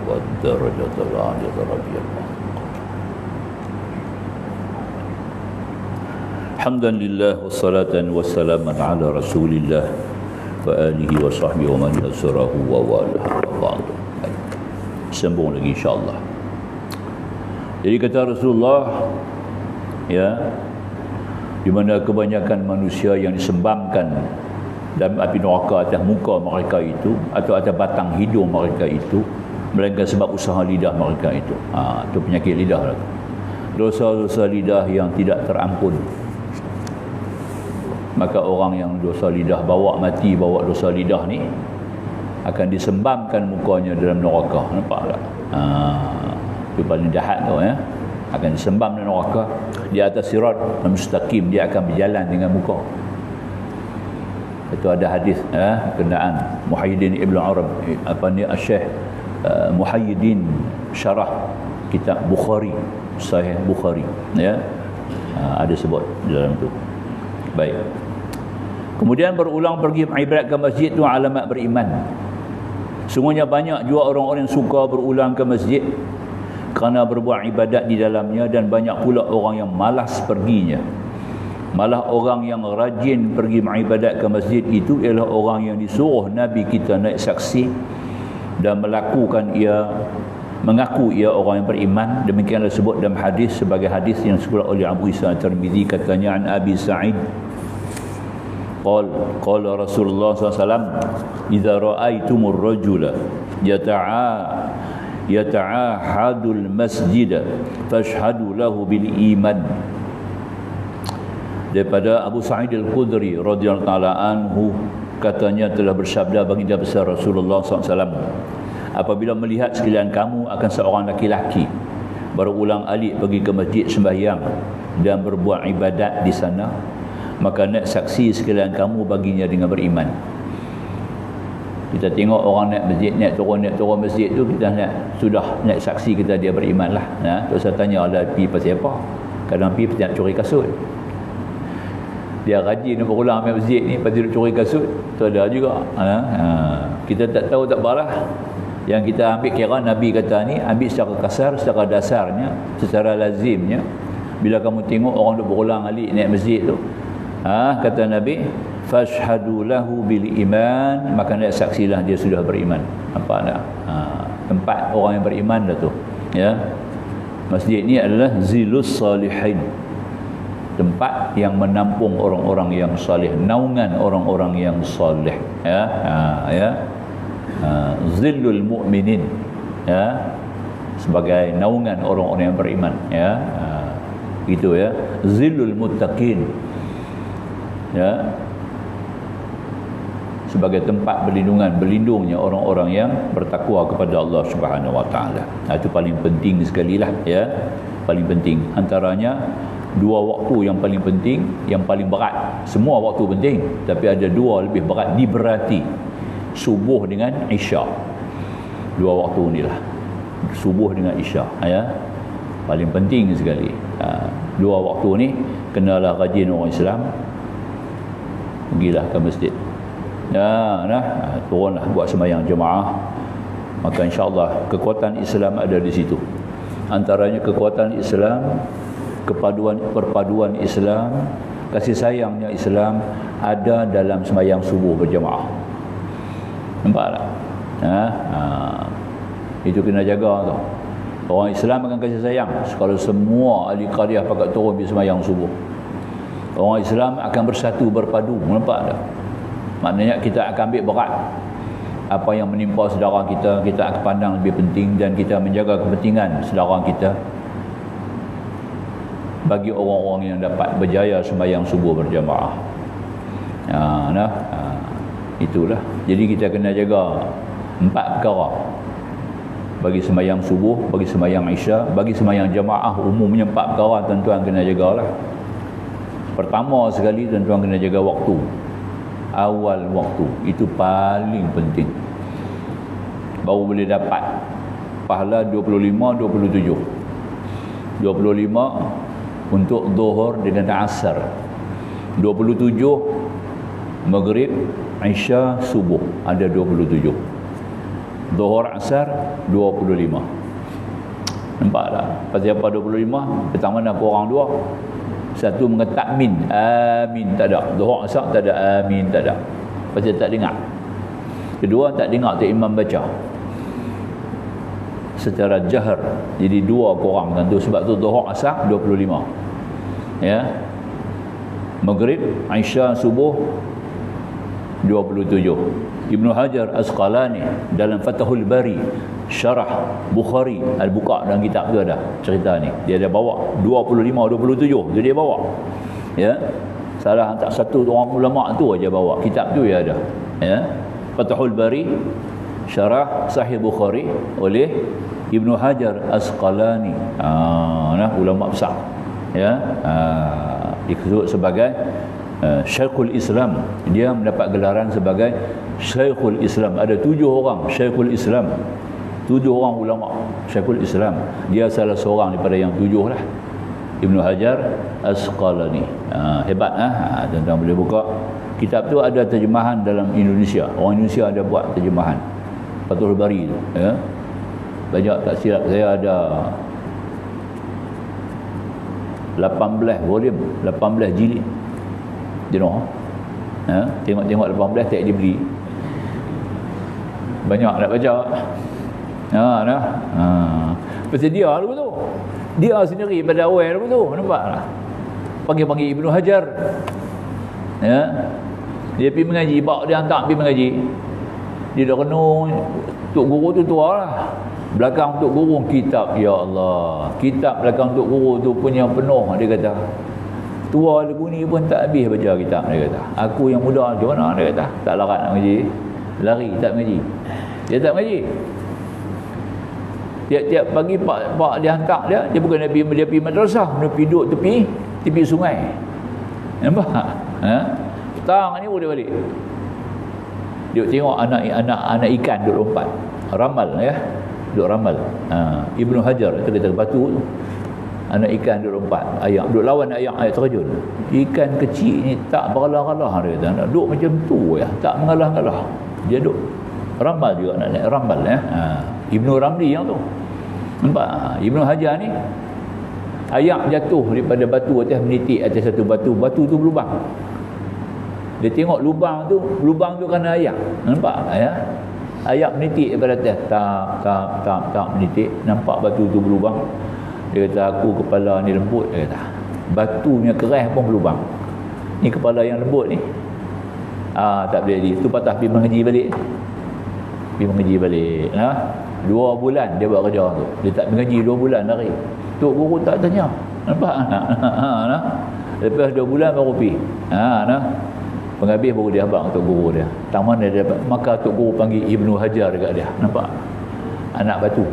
والدرجة العالية رضي الله عنه. حمدا لله والصلاة والسلام على رسول الله وآله وصحبه ومن نصره ووالاه وبعد. Sambung lagi insya-Allah. Jadi kata Rasulullah, ya, di mana kebanyakan manusia yang disembamkan dalam api neraka atas muka mereka itu atau atas batang hidung mereka itu, melainkan sebab usaha lidah mereka itu. Itu penyakit lidah lah. Dosa-dosa lidah yang tidak terampun. Maka orang yang dosa lidah bawa mati, bawa dosa lidah ni akan disembamkan mukanya dalam neraka. Nampak tak? Itu paling jahat tu ya. Akan disembam dalam neraka. Di atas sirat mustaqim dia akan berjalan dengan muka. Itu ada hadis kenaan Muhyiddin Ibn Arab, Syekh Muhyiddin syarah kitab Bukhari, Sahih Bukhari ya. Ada sebut dalam tu. Baik. Kemudian berulang pergi beribadat ke masjid tu alamat beriman. Sungguhnya banyak juga orang-orang yang suka berulang ke masjid kerana berbuat ibadat di dalamnya, dan banyak pula orang yang malas perginya. Malah orang yang rajin pergi beribadat ke masjid itu ialah orang yang disuruh Nabi kita naik saksi dan mengaku ia orang yang beriman. Demikianlah disebut dalam hadis, sebagai hadis yang disebut oleh Abu Isa At-Tirmidzi, katanya an Abi Sa'id qala Rasulullah SAW, idza ra'aitumur rajula yata'ahadul masjid fashhadu lahu bil iman. Daripada Abu Sa'id Al-Khudri radhiyallahu ta'ala anhu, katanya telah bersabda baginda besar Rasulullah SAW, apabila melihat sekalian kamu akan seorang laki-laki berulang-alik pergi ke masjid sembahyang dan berbuat ibadat di sana, maka nak saksi sekalian kamu baginya dengan beriman. Kita tengok orang naik turun masjid tu, kita sudah nak saksi kita dia beriman lah. Terus saya tanya, ada pergi pasal apa? Kadang pergi nak curi kasut. Dia rajin berulang ambil masjid ni, lepas tu curi kasut, tu ada juga. Kita tak tahu tak apalah. Yang kita ambil kira Nabi kata ni, ambil secara kasar, secara dasarnya, secara lazimnya. Bila kamu tengok orang duk berulang alik naik masjid tu, kata Nabi, fashhadu lahu bil iman, maka nak saksilah dia sudah beriman. Nampak tak? Tempat orang yang beriman dah tu. Ya. Masjid ni adalah zilus salihin. Tempat yang menampung orang-orang yang salih, naungan orang-orang yang salih. Zillul mu'minin, ya, sebagai naungan orang-orang yang beriman, ya. Gitu ya. Zillul muttaqin, ya, sebagai tempat berlindungnya orang-orang yang bertakwa kepada Allah Subhanahu wa taala. Itu paling penting sekali lah, ya. Paling penting antaranya dua waktu yang paling penting, yang paling berat. Semua waktu penting, tapi ada dua lebih berat, diberati. Subuh dengan Isya. Dua waktu inilah. Subuh dengan Isya, ya. Paling penting sekali. Dua waktu ni kenalah rajin orang Islam. Pergilah ke masjid. Turunlah buat sembahyang jemaah. Maka insya-Allah kekuatan Islam ada di situ. Antaranya kekuatan Islam, perpaduan Islam, kasih sayangnya Islam ada dalam sembahyang subuh berjemaah. Nampak tak? Itu kena jaga tau. Orang Islam akan kasih sayang kalau semua ahli qaryah pakat turun pergi sembahyang subuh. Orang Islam akan bersatu, berpadu. Nampak tak? Maknanya kita akan ambil berat apa yang menimpa saudara kita, kita akan pandang lebih penting, dan kita menjaga kepentingan saudara kita bagi orang-orang yang dapat berjaya sembahyang subuh berjamaah. Itulah. Jadi kita kena jaga empat perkara. Bagi sembahyang subuh, bagi sembahyang Isya, bagi sembahyang jamaah, umumnya empat perkara tuan-tuan kena jagalah. Pertama sekali, tuan-tuan kena jaga waktu. Awal waktu itu paling penting. Baru boleh dapat pahala 25-27. 25 untuk Zuhur dengan Asar. 27 Maghrib, Isya, Subuh, ada 27. Zuhur, Asar 25. Nampak tak? Pasal apa 25? Pertama nak korang dua. Satu mengata amin, amin tak ada. Zuhur, Asar tak ada amin, tak ada. Pasal tak dengar. Kedua, tak dengar tak imam baca secara jahar. Jadi dua korang kan tu. Sebab tu Zuhur, Asar 25. Ya. Maghrib, Isya, subuh 27. Ibnu Hajar Asqalani dalam Fathul Bari Syarah Bukhari Al-Buqa dalam kitab tu ada cerita ni. Dia ada bawa 25 27 tu dia bawa. Ya. Salah tak satu orang ulama tu aja bawa kitab tu ya ada. Ya. Fathul Bari Syarah Sahih Bukhari oleh Ibnu Hajar Asqalani. Nah ulama besar. Ya. Disebut sebagai Syekhul Islam. Dia mendapat gelaran sebagai Syekhul Islam. Ada 7 orang Syekhul Islam. 7 orang ulama Syekhul Islam. Dia salah seorang daripada yang 7 lah. Ibnu Hajar Asqalani. Hebat tuan-tuan boleh buka. Kitab tu ada terjemahan dalam Indonesia. Orang Indonesia ada buat terjemahan Fathul Bari tu, ya. Banyak tak silap saya ada 18 volume, 18 jilid. Jenuh. Tengok-tengok 18 tak dibeli. Banyak nak baca. Pasal dia dulu tu. Dia sendiri pada awal dulu tu. Nampak tak? Panggil-panggil Ibnu Hajar. Ya. Dia pergi mengaji, bawa dia hantar pergi mengaji. Dia dah renung. Tok guru tu tua lah. Belakang Tok Guru kitab, ya Allah. Kitab belakang Tok Guru tu punya penuh, dia kata. Tua lagu ni pun tak habis baca kitab, dia kata. Aku yang muda macam mana, dia kata. Tak larat nak mengaji. Lari tak mengaji. Dia tak mengaji. Tiap-tiap pagi pak dia hantar dia bukan dia pergi madrasah, dia pergi duduk tepi sungai. Nampak? Petang ni dia balik. Dia tengok anak ikan duduk lompat. Ramal ya. Duduk ramal. Ibnu Hajar itu kata batu tu. Anak ikan duduk lompat, ayak duduk lawan ayak terjun. Ikan kecil ni tak bergalah-galah, dia kata. Duduk macam tu ya, tak mengalah-galah. Dia duduk ramal juga, nak naik ramal ya. Ibnu Ramli yang tu. Nampak? Ibnu Hajar ni ayak jatuh daripada batu atas, menitik atas satu batu. Batu tu berlubang. Dia tengok lubang tu kena ayak. Nampak ya? Ayak menitik daripada atas. Tak menitik. Nampak batu tu berlubang. Dia kata, aku kepala ni lembut. Dia kata, batunya keras pun berlubang. Ni kepala yang lembut ni. Tak boleh jadi. Tu patah pergi mengaji balik. Pergi mengaji balik. 2 bulan dia buat kerja tu. Dia tak mengaji 2 bulan lari. Tok Guru tak tanya. Nampak? Lepas 2 bulan baru pergi. Penghabis baru dia abang Tok Guru dia. Tak mana dia dapat. Maka Tok Guru panggil Ibnu Hajar dekat dia. Nampak? Anak batu.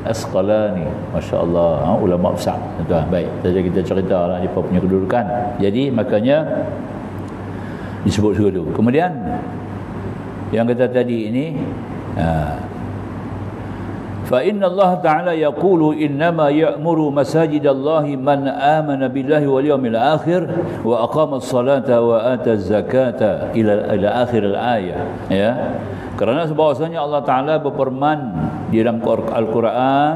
Asqalani. Masya Allah. Ulama besar. Tuan, baik. Saja kita cerita lah dia punya kedudukan. Jadi makanya disebut dulu. Kemudian yang kata tadi ini فإن الله تعالى يقول إنما يأمر مساجد الله من آمن بالله واليوم الآخر وأقام الصلاة وآتى الزكاة إلى آخر الآية. Ya, kerana bahwasanya Allah Taala berfirman di dalam Al-Quran,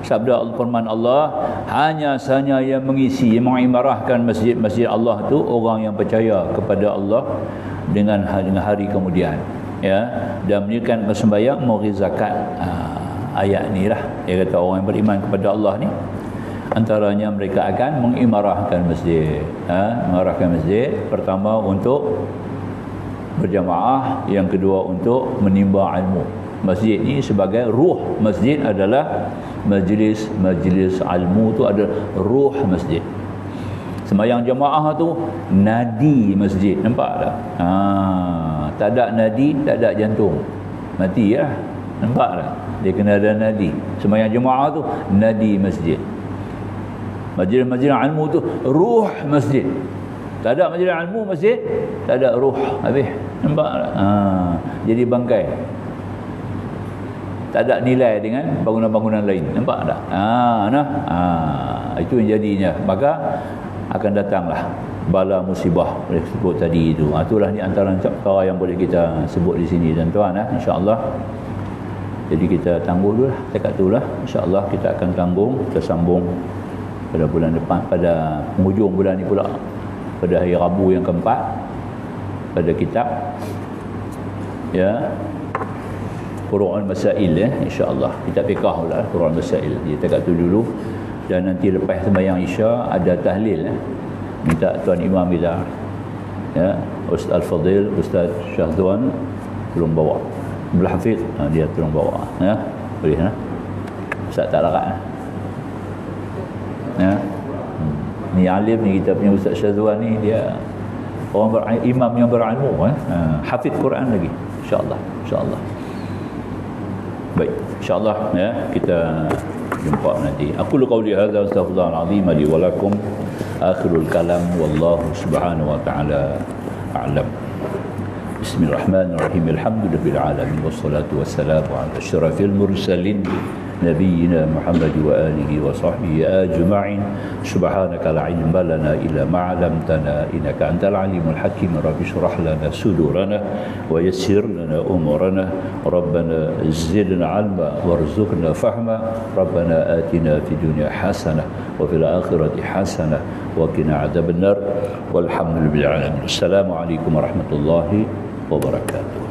sabda firman Allah, hanya sahaja yang mengisi, yang mengimarahkan masjid-masjid Allah tu orang yang percaya kepada Allah dengan hari kemudian, ya, dan menunaikan sembahyang, memberi zakat. Ayat ni lah dia kata orang yang beriman kepada Allah ni antaranya mereka akan mengimarahkan masjid. Mengimarahkan masjid pertama untuk berjamaah, yang kedua untuk menimba ilmu. Masjid ni sebagai ruh masjid adalah majlis ilmu, tu ada ruh masjid. Sembahyang jamaah tu nadi masjid, nampak tak? Tak ada nadi, tak ada jantung, mati lah. Nampak tak? Dia kena ada nadi. Sembahyang jemaah tu nadi masjid. Majlis ilmu tu ruh masjid. Tak ada majlis ilmu masjid, tak ada ruh. Habis. Nampak tak? Jadi bangkai. Tak ada nilai dengan bangunan-bangunan lain. Nampak tak? Itu yang jadinya. Maka akan datanglah bala musibah boleh sebut tadi itu. Itulah ni antara perkara yang boleh kita sebut di sini tuan-tuan, insya-Allah. Jadi kita tangguh dulu lah, cakap tu lah. InsyaAllah kita akan tanggung, kita sambung pada bulan depan, pada penghujung bulan ni pula, pada hari Rabu yang keempat, pada kitab, ya, Quran Masail insya-Allah. Kita fiqh pula Quran Masail. Kita kat tu dulu dan nanti lepas sembahyang Isya ada tahlil minta tuan imam kita ya Ustaz Al-Fadil Ustaz Syahduan tolong bawa Abdul Hafiz dia tolong bawa ya boleh Ustaz tak larat ya ni alim ni kita punya Ustaz Syahduan ni dia orang imam yang berilmu hafiz Quran lagi insyaallah baik insyaallah ya kita jumpa nanti. Aku qauli hadza astaghfirullahal azim li wa lakum akhirul kalam wallahu subhanahu wa ta'ala a'lam. Bismillahirrahmanirrahim. Alhamdulillahil alamin wassalatu wassalamu ala asyrafil mursalin نبينا محمد وآله وصحبه أجمعين سبحانك لا علم لنا إلا ما علمتنا إنك أنت العليم الحكيم رب اشرح لنا صدورنا ويسر لنا أمورنا ربنا زدنا علما وارزقنا فهما ربنا آتنا في الدنيا حسنة وفي الآخرة حسنة وقنا عذاب النار والحمد لله العالمين. السلام عليكم ورحمة الله وبركاته.